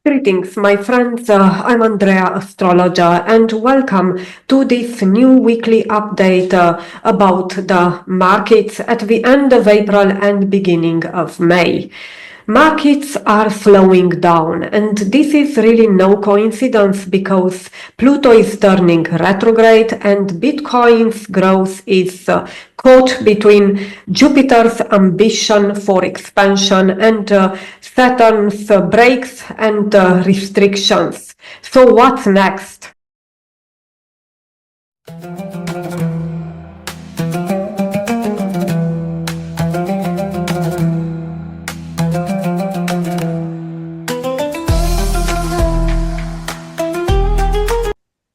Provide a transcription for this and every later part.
Greetings, my friends. I'm Andrea, astrologer, and welcome to this new weekly update about the markets at the end of April and beginning of May. Markets are slowing down, and this is really no coincidence because Pluto is turning retrograde and Bitcoin's growth is caught between Jupiter's ambition for expansion and Saturn's breaks and restrictions. So what's next?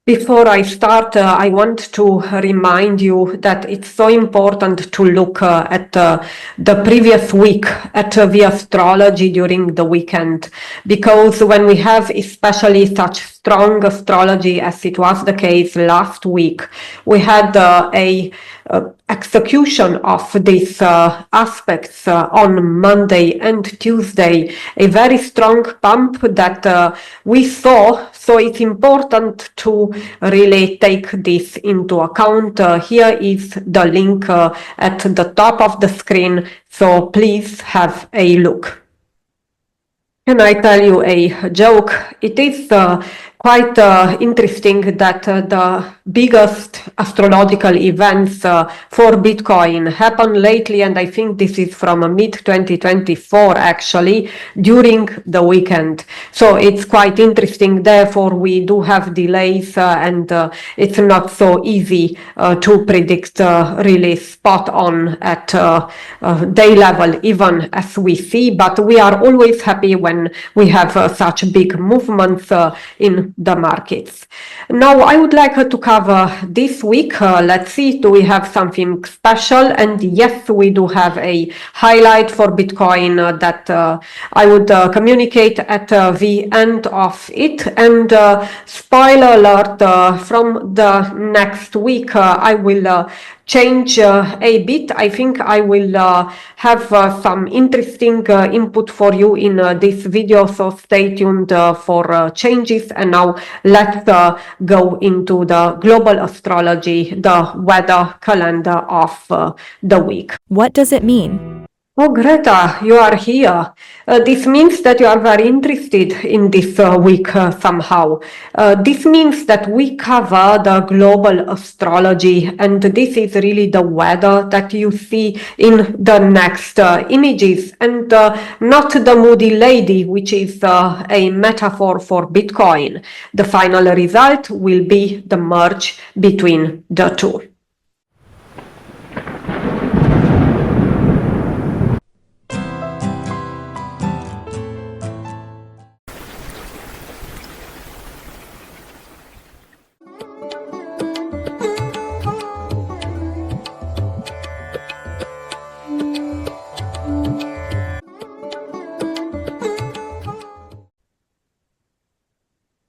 Before I start, I want to remind you that it's so important to look at the previous week, at the astrology during the weekend, because when we have especially such strong astrology as it was the case last week, we had a execution of these aspects on Monday and Tuesday, a very strong pump that we saw. So it's important to really take this into account. Here is the link at the top of the screen, so please have a look. Can I tell you a joke? It is quite interesting that the biggest astrological events for Bitcoin happened lately, and I think this is from mid-2024 actually, during the weekend. So it's quite interesting. Therefore, we do have delays and it's not so easy to predict really spot on at day level, even as we see, but we are always happy when we have such big movements in the markets. Now I would like to cover this week. Let's see, do we have something special? And yes, we do have a highlight for Bitcoin that I would communicate at the end of it. And spoiler alert, from the next week I will change a bit. I think I will have some interesting input for you in this video, so stay tuned for changes. And now let's go into the global astrology, the weather calendar of the week. What does it mean? Oh, Greta, you are here. This means that you are very interested in this week somehow. This means that we cover the global astrology, and this is really the weather that you see in the next images, and not the moody lady, which is a metaphor for Bitcoin. The final result will be the merge between the two.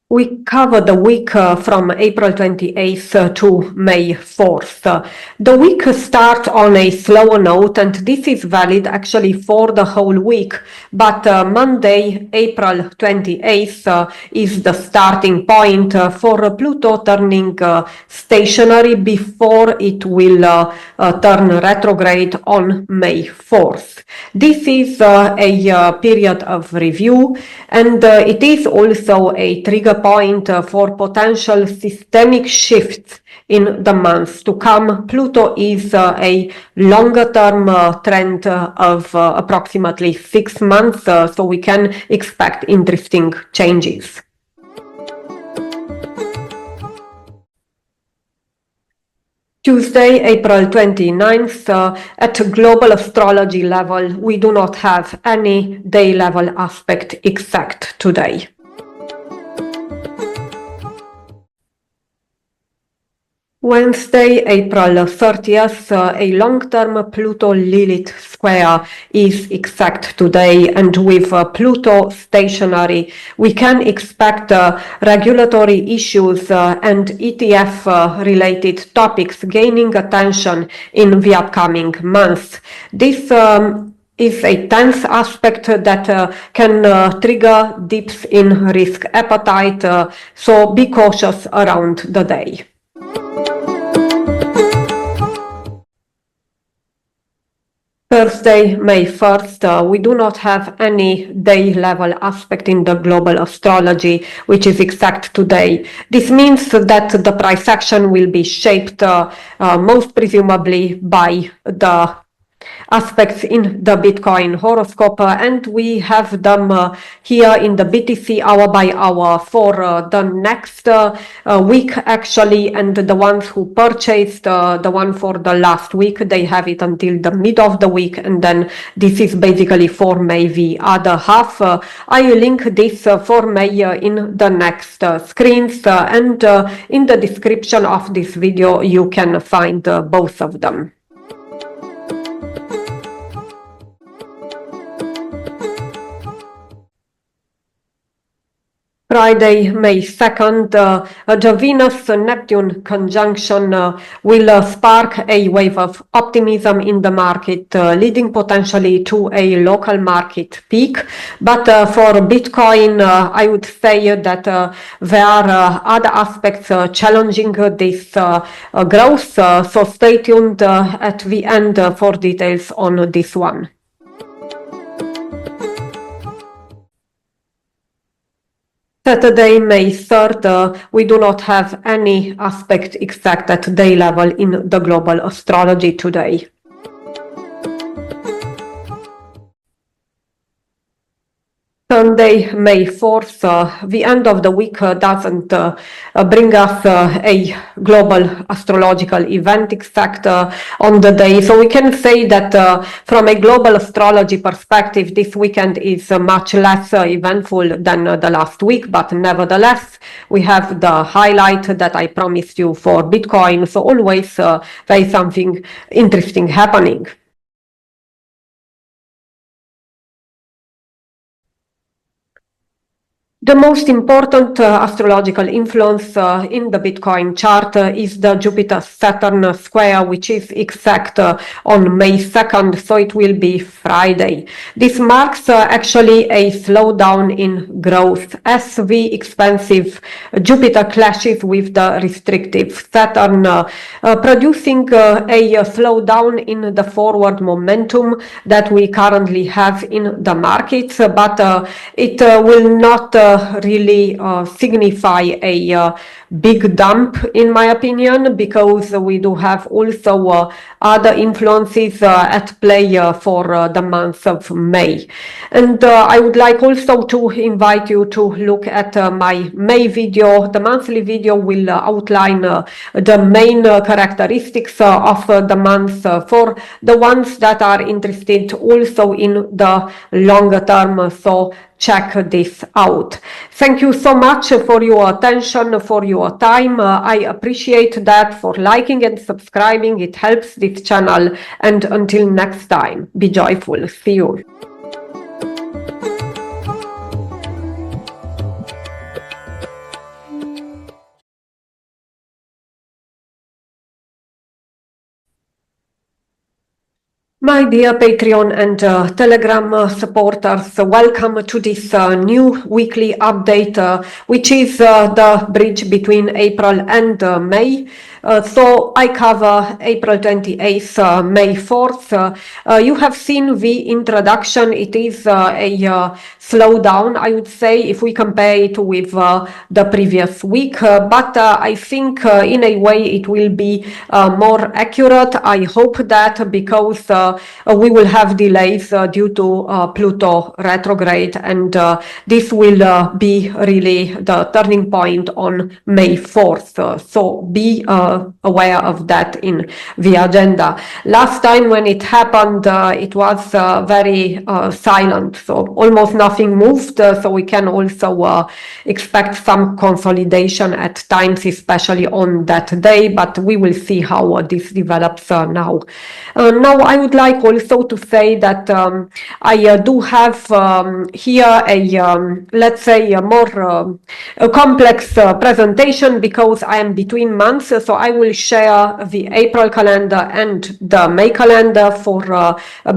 We cover the week from April 28th to May 4th. The week starts on a slower note, and this is valid actually for the whole week. But Monday, April 28th is the starting point for Pluto turning stationary before it will turn retrograde on May 4th. This is a period of review, and it is also a trigger point for potential systemic shifts in the months to come. Pluto is a longer term trend of approximately 6 months, so we can expect interesting changes. Tuesday, April 29th, at global astrology level, we do not have any day level aspect except today. Wednesday, April 30th, a long-term Pluto-Lilith square is exact today, and with Pluto stationary, we can expect regulatory issues and ETF-related topics gaining attention in the upcoming months. This is a tense aspect that can trigger dips in risk appetite, so be cautious around the day. Thursday, May 1st, we do not have any day-level aspect in the global astrology, which is exact today. This means that the price action will be shaped most presumably by the aspects in the Bitcoin horoscope, and we have them here in the BTC hour by hour for the next week actually, and the ones who purchased the one for the last week, they have it until the mid of the week, and then this is basically for May the other half. I link this for May in the next screens, and in the description of this video you can find both of them. Friday, May 2nd, the Venus-Neptune conjunction will spark a wave of optimism in the market, leading potentially to a local market peak. But for Bitcoin, I would say that there are other aspects challenging this growth, so stay tuned at the end for details on this one. Saturday, May 3rd, we do not have any aspect exact at day level in the global astrology today. Sunday, May 4th, the end of the week doesn't bring us a global astrological event exact on the day. So we can say that from a global astrology perspective, this weekend is much less eventful than the last week, but nevertheless, we have the highlight that I promised you for Bitcoin. So always there is something interesting happening. The most important astrological influence in the Bitcoin chart is the Jupiter-Saturn square, which is exact on May 2nd, so it will be Friday. This marks actually a slowdown in growth as the expansive Jupiter clashes with the restrictive Saturn, producing a slowdown in the forward momentum that we currently have in the markets, but it will not really signify a big dump in my opinion, because we do have also other influences at play for the month of May. And I would like also to invite you to look at my May video. The monthly video will outline the main characteristics of the month for the ones that are interested also in the longer term, so check this out. Thank you so much for your attention, for your time. I appreciate that, for liking and subscribing. It helps this channel. And until next time, be joyful. See you. My dear Patreon and Telegram supporters, welcome to this new weekly update, which is the bridge between April and May. So I cover April 28th, May 4th. You have seen the introduction. It is a slowdown, I would say, if we compare it with the previous week. But I think in a way it will be more accurate. I hope that, because we will have delays due to Pluto retrograde, and this will be really the turning point on May 4th. So be aware of that in the agenda. Last time when it happened, it was very silent, so almost nothing moved. So we can also expect some consolidation at times, especially on that day, but we will see how this develops now. Now I would like like also to say that I do have here let's say a more a complex presentation because I am between months, so I will share the April calendar and the May calendar for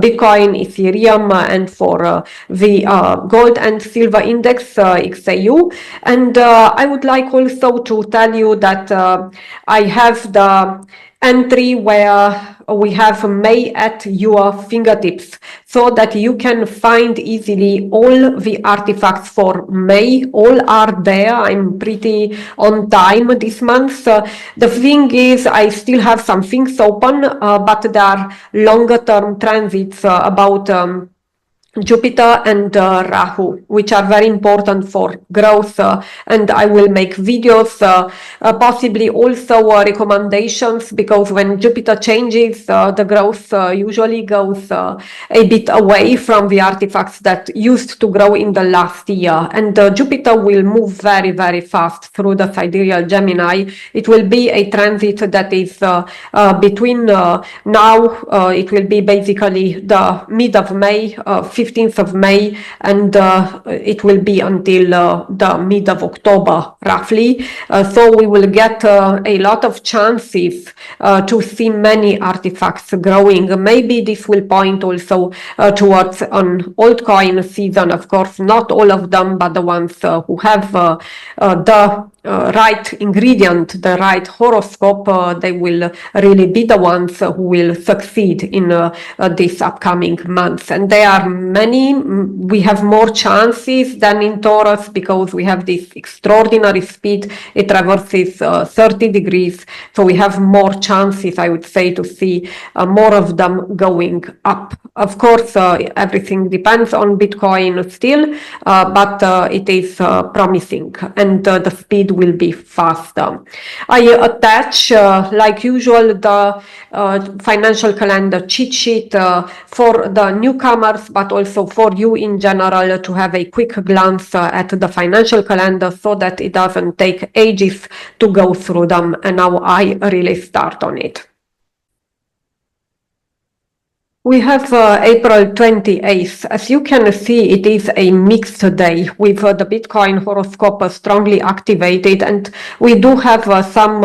Bitcoin, Ethereum, and for the gold and silver index XAU. And I would like also to tell you that I have the entry where we have May at your fingertips, so that you can find easily all the artifacts for May. All are there. I'm pretty on time this month. The thing is, I still have some things open, but there are longer term transits about Jupiter and Rahu, which are very important for growth, and I will make videos, possibly also recommendations, because when Jupiter changes, the growth usually goes a bit away from the artifacts that used to grow in the last year. And Jupiter will move very, very fast through the sidereal Gemini. It will be a transit that is between now, it will be basically the mid of May, 15th of May, and it will be until the mid of October, roughly. So we will get a lot of chances to see many artifacts growing. Maybe this will point also towards an altcoin season. Of course, not all of them, but the ones who have the right ingredient, the right horoscope, they will really be the ones who will succeed in this upcoming months. And there are many. We have more chances than in Taurus because we have this extraordinary speed. It traverses 30 degrees. So we have more chances, I would say, to see more of them going up. Of course, everything depends on Bitcoin still, but it is promising, and the speed will be faster. I attach, like usual, the financial calendar cheat sheet for the newcomers, but also for you in general, to have a quick glance at the financial calendar so that it doesn't take ages to go through them. And now I really start on it. We have April 28th. As you can see, it is a mixed day with the Bitcoin horoscope strongly activated, and we do have some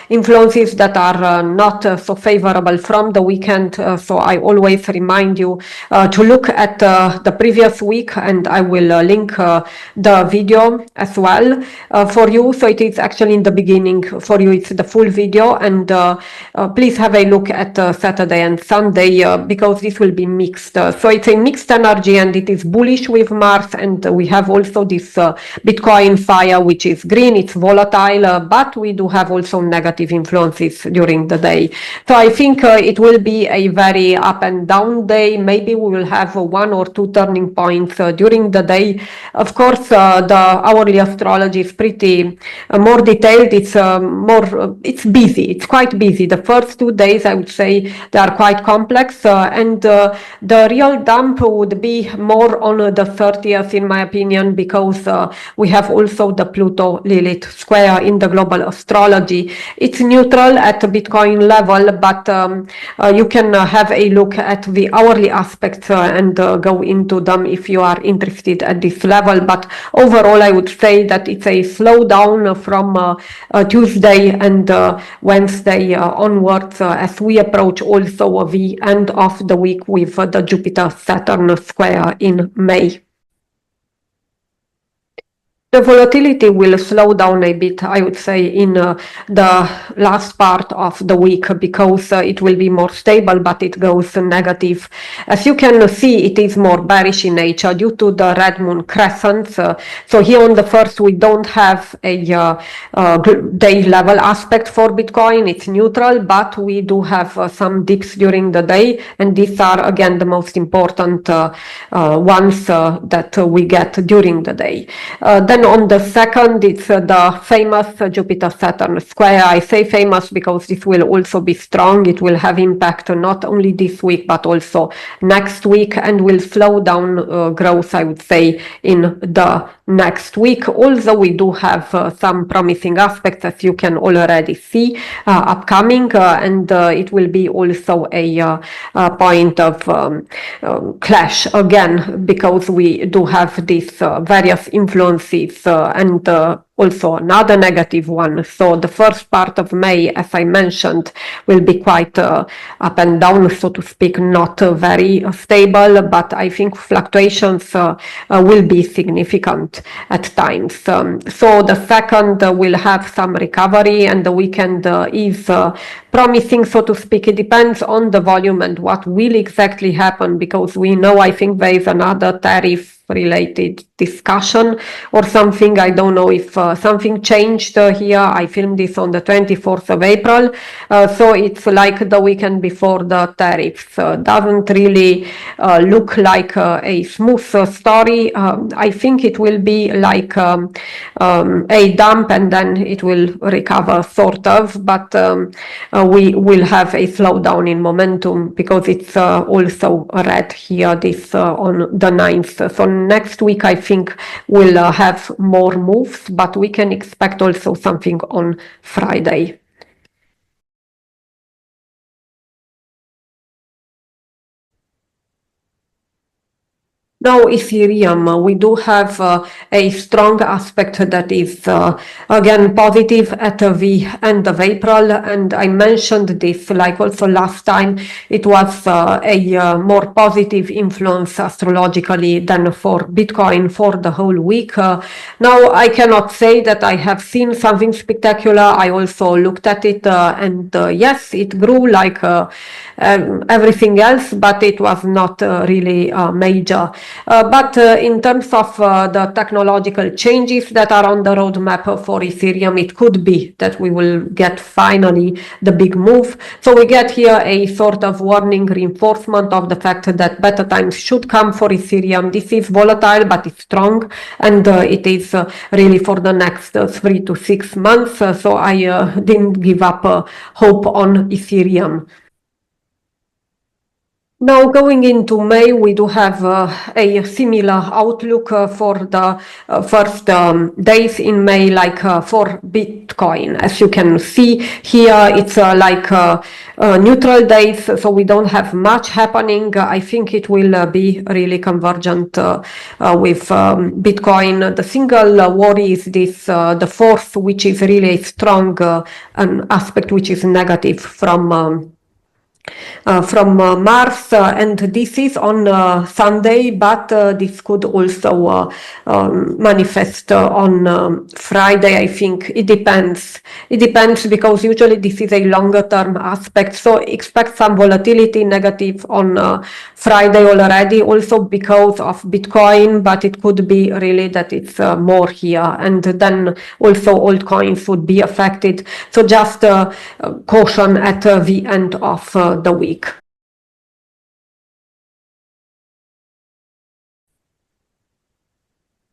influences that are not so favorable from the weekend. So I always remind you to look at the previous week, and I will link the video as well for you. So it is actually in the beginning for you, it's the full video, and please have a look at Saturday and Sunday because this will be mixed. So it's a mixed energy, and it is bullish with Mars, and we have also this Bitcoin fire, which is green. It's volatile, but we do have also negative influences during the day. So I think it will be a very up and down day. Maybe we will have one or two turning points during the day. Of course, the hourly astrology is pretty more detailed. It's it's busy. It's quite busy. The first 2 days, I would say, they are quite complex, and the real dump would be more on the 30th, in my opinion, because we have also the Pluto Lilith square in the global astrology. It's neutral at Bitcoin level, but you can have a look at the hourly aspects and go into them if you are interested at this level. But overall, I would say that it's a slowdown from Tuesday and Wednesday onwards as we approach also the end of the week with the Jupiter-Saturn square in May. The volatility will slow down a bit, I would say, in the last part of the week because it will be more stable, but it goes negative. As you can see, it is more bearish in nature due to the red moon crescents. So here on the first, we don't have a day level aspect for Bitcoin. It's neutral, but we do have some dips during the day, and these are again the most important ones that we get during the day. Then on the second, it's the famous Jupiter-Saturn square. I say famous because this will also be strong. It will have impact not only this week, but also next week, and will slow down growth, I would say, in the next week, although we do have some promising aspects, as you can already see, upcoming, and it will be also a point of clash again, because we do have these various influences and also another negative one. So the first part of May, as I mentioned, will be quite up and down, so to speak, not very stable, but I think fluctuations will be significant at times. So the second will have some recovery, and the weekend is promising, so to speak. It depends on the volume and what will exactly happen, because we know, I think there is another tariff related discussion or something. I don't know if something changed here. I filmed this on the 24th of April, so it's like the weekend before the tariffs. Doesn't really look like a smooth story. I think it will be like a dump and then it will recover, sort of, but we will have a slowdown in momentum, because it's also red here, this on the 9th. So next week I think we'll have more moves, but we can expect also something on Friday. Now, Ethereum, we do have a strong aspect that is again positive at the end of April, and I mentioned this like also last time. It was a more positive influence astrologically than for Bitcoin for the whole week. Now, I cannot say that I have seen something spectacular. I also looked at it, and yes, it grew like everything else, but it was not really major. But in terms of the technological changes that are on the roadmap for Ethereum, it could be that we will get finally the big move. So we get here a sort of warning reinforcement of the fact that better times should come for Ethereum. This is volatile, but it's strong, and it is really for the next 3 to 6 months. So I didn't give up hope on Ethereum. Now, going into May, we do have a similar outlook for the first days in May, like for Bitcoin. As you can see here, it's like neutral days, so we don't have much happening. I think it will be really convergent with Bitcoin. The single worry is this, the fourth, which is really a strong an aspect which is negative from Mars, and this is on Sunday, but this could also manifest on Friday. I think it depends. It depends, because usually this is a longer term aspect. So expect some volatility negative on Friday already, also because of Bitcoin, but it could be really that it's more here, and then also altcoins would be affected. So just caution at the end of the week.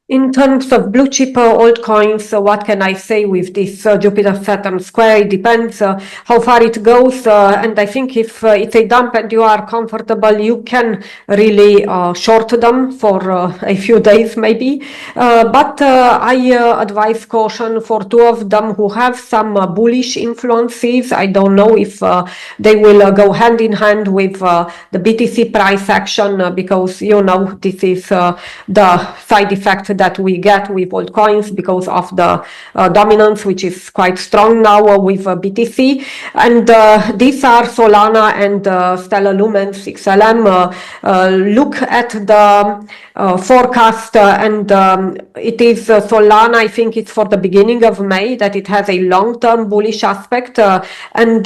In terms of blue chip altcoins, what can I say with this Jupiter-Saturn square? It depends how far it goes, and I think if it's a dump and you are comfortable, you can really short them for a few days maybe. But I advise caution for two of them who have some bullish influences. I don't know if they will go hand in hand with the BTC price action, because you know this is the side effect that we get with altcoins because of the dominance, which is quite strong now with BTC. And these are Solana and Stellar Lumens XLM. Look at the forecast, and it is Solana, I think it's for the beginning of May, that it has a long-term bullish aspect, and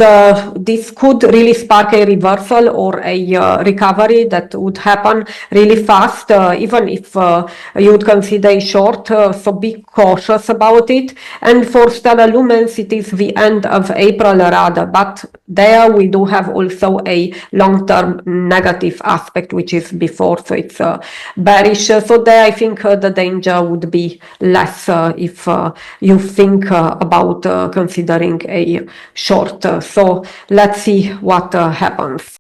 this could really spark a reversal or a recovery that would happen really fast, even if you would consider a short, so be cautious about it. And for Stellar Lumens, it is the end of April rather, but there we do have also a long-term negative aspect, which is before, so it's bearish. So there I think the danger would be less if you think about considering a short. So let's see what happens.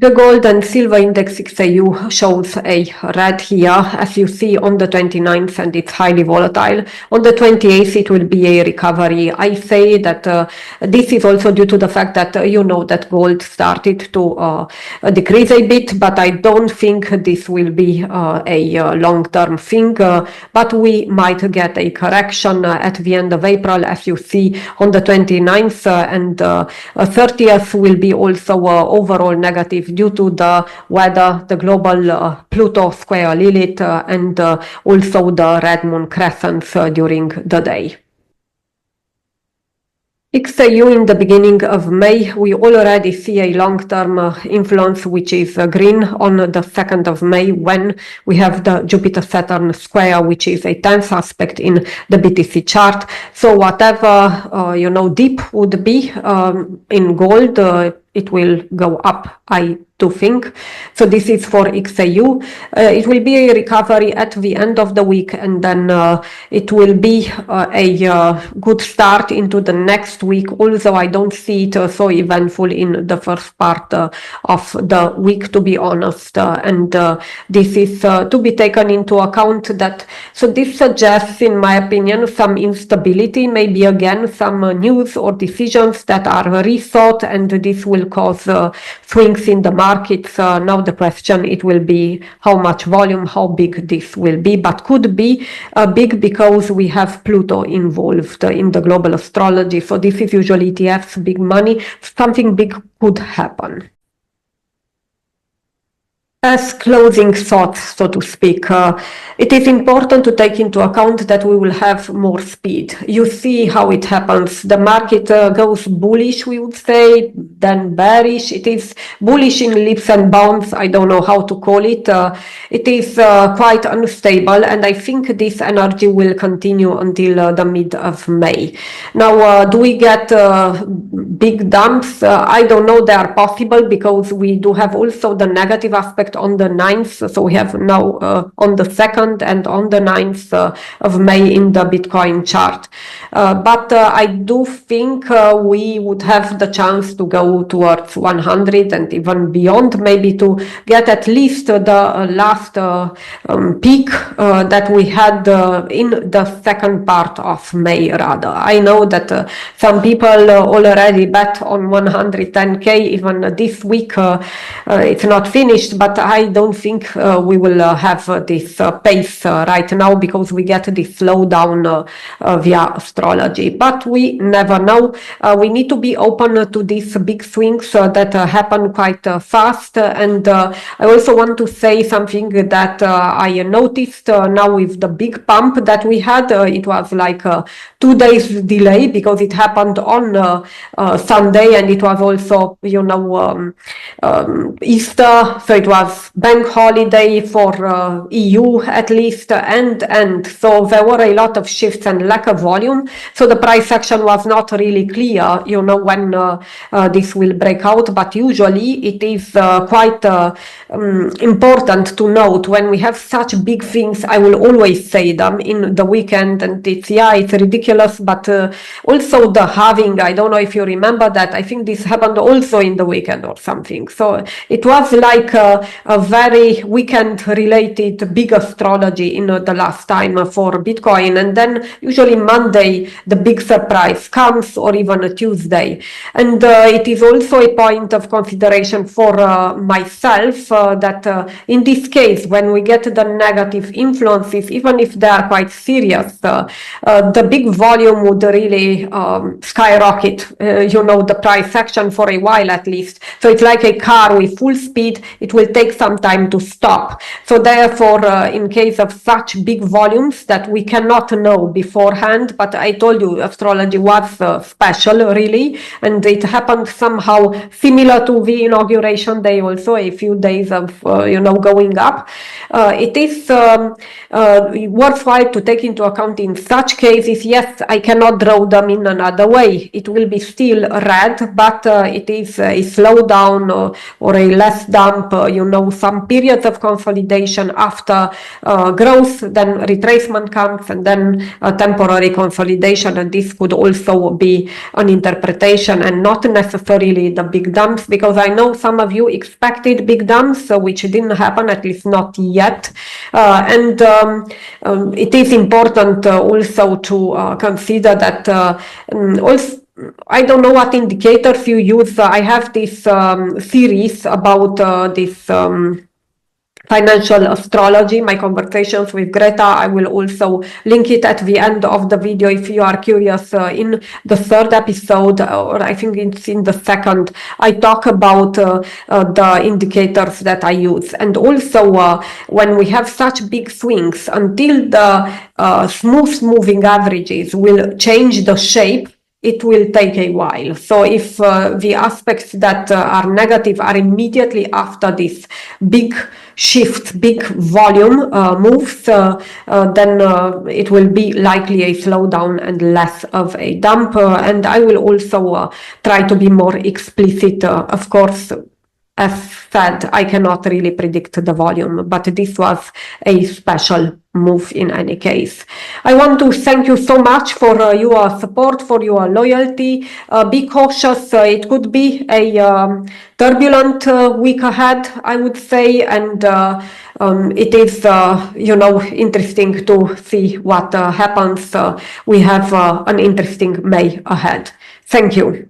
The gold and silver index XAU shows a red here, as you see on the 29th, and it's highly volatile. On the 28th, it will be a recovery. I say that this is also due to the fact that that gold started to decrease a bit, but I don't think this will be a long-term thing. But we might get a correction at the end of April, as you see on the 29th, and 30th will be also overall negative due to the weather, the global Pluto square Lilith, and also the red moon crescents during the day. XAU in the beginning of May, we already see a long-term influence, which is green on the 2nd of May, when we have the Jupiter-Saturn square, which is a tense aspect in the BTC chart. So whatever, dip would be in gold, it will go up, I do think. So this is for XAU. It will be a recovery at the end of the week, and then it will be a good start into the next week, although I don't see it so eventful in the first part of the week, to be honest. And this is to be taken into account that, so this suggests, in my opinion, some instability, maybe again some news or decisions that are rethought, and this will cause swings in the markets. Now the question, it will be how much volume, how big this will be, but could be big because we have Pluto involved in the global astrology. So this is usually ETFs, big money, something big could happen. As closing thoughts, so to speak, it is important to take into account that we will have more speed. You see how it happens. The market goes bullish, we would say, then bearish. It is bullish in leaps and bounds. I don't know how to call it. It is quite unstable, and I think this energy will continue until the mid of May. Now, do we get big dumps? I don't know. They are possible because we do have also the negative aspect on the 9th. So we have now on the 2nd and on the 9th of May in the Bitcoin chart. But I do think we would have the chance to go towards 100 and even beyond, maybe to get at least the last peak that we had in the second part of May, rather. I know that some people already bet on 110K even this week. It's not finished, but I don't think we will have this pace right now because we get this slowdown via astrology. But we never know. We need to be open to these big swings that happen quite fast. And I also want to say something that I noticed now with the big pump that we had. It was like 2 days delay because it happened on Sunday, and it was also, Easter, so it was bank holiday for EU at least, and so there were a lot of shifts and lack of volume. So the price action was not really clear, when this will break out. But usually it is quite important to note when we have such big things. I will always say them in the weekend, and it's ridiculous, but also the halving. I don't know if you remember that. I think this happened also in the weekend or something. So it was like a very weekend related big astrology in the last time for Bitcoin. And then usually Monday the big surprise comes, or even a Tuesday. And it is also a point of consideration for myself that in this case, when we get the negative influences, even if they are quite serious, the big volume would really skyrocket, the price action for a while at least. So it's like a car with full speed. It will take some time to stop. So therefore, in case of such big volumes that we cannot know beforehand, but I told you astrology was special really, and it happened somehow similar to the inauguration day, also a few days of going up. It is worthwhile to take into account in such cases. Yes, I cannot draw them in another way. It will be still red, but it is a slowdown or a less dump, some periods of consolidation after growth, then retracement comes, and then a temporary consolidation, and this could also be an interpretation and not necessarily the big dumps, because I know some of you expected big dumps, which didn't happen, at least not yet. It is important also to consider that also, I don't know what indicators you use. I have this series about this financial astrology, my conversations with Greta. I will also link it at the end of the video if you are curious. In the third episode, or I think it's in the second, I talk about the indicators that I use. And also when we have such big swings, until the smooth moving averages will change the shape, it will take a while. So if the aspects that are negative are immediately after this big shift, big volume moves, then it will be likely a slowdown and less of a dump. And I will also try to be more explicit. Of course, as said, I cannot really predict the volume, but this was a special move in any case. I want to thank you so much for your support, for your loyalty. Be cautious. It could be a turbulent week ahead, I would say, and it is, interesting to see what happens. We have an interesting May ahead. Thank you.